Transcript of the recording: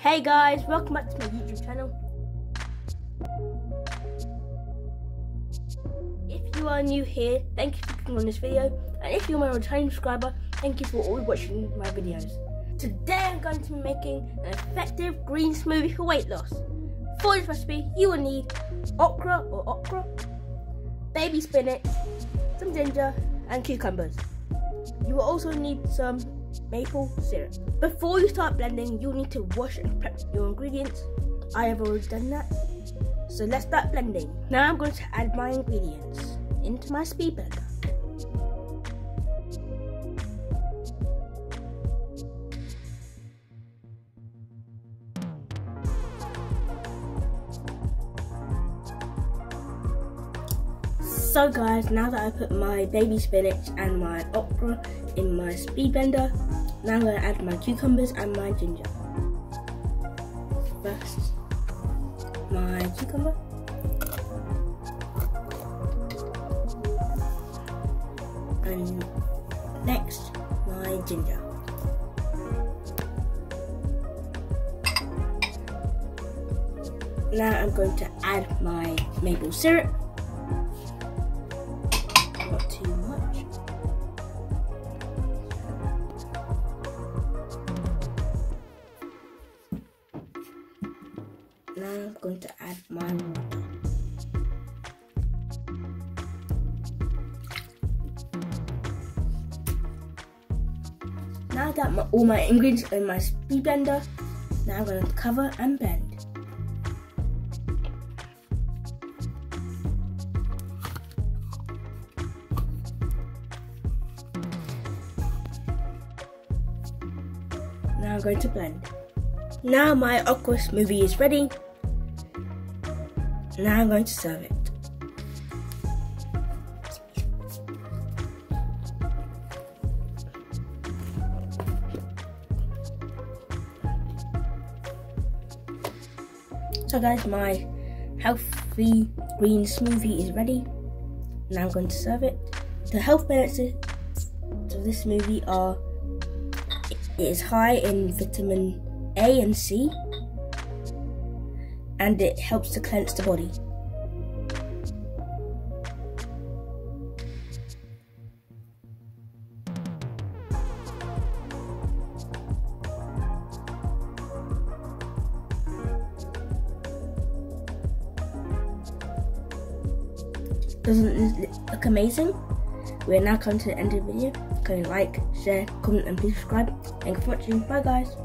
Hey guys, welcome back to my YouTube channel. If you are new here, thank you for clicking on this video, and if you're my returning subscriber, thank you for always watching my videos. Today I'm going to be making an effective green smoothie for weight loss. For this recipe, you will need okra, baby spinach, some ginger and cucumbers. You will also need some maple syrup. Before you start blending, you'll need to wash and prep your ingredients. I have already done that. So let's start blending. Now I'm going to add my ingredients into my speed blender. So guys, now that I put my baby spinach and my okra in my speed blender, now I'm going to add my cucumbers and my ginger. First, my cucumber. And next, my ginger. Now I'm going to add my maple syrup. Not too much. Now I'm going to add my water. Now that all my ingredients are in my speed blender, now I'm going to cover and blend. Now I'm going to blend. Now my okra smoothie is ready. Now I'm going to serve it. So guys, my healthy green smoothie is ready. Now I'm going to serve it. The health benefits of this smoothie are: it is high in vitamin A and C, and it helps to cleanse the body. Doesn't it look amazing? We are now coming to the end of the video. Go like, share, comment and please subscribe. Thank you for watching. Bye guys.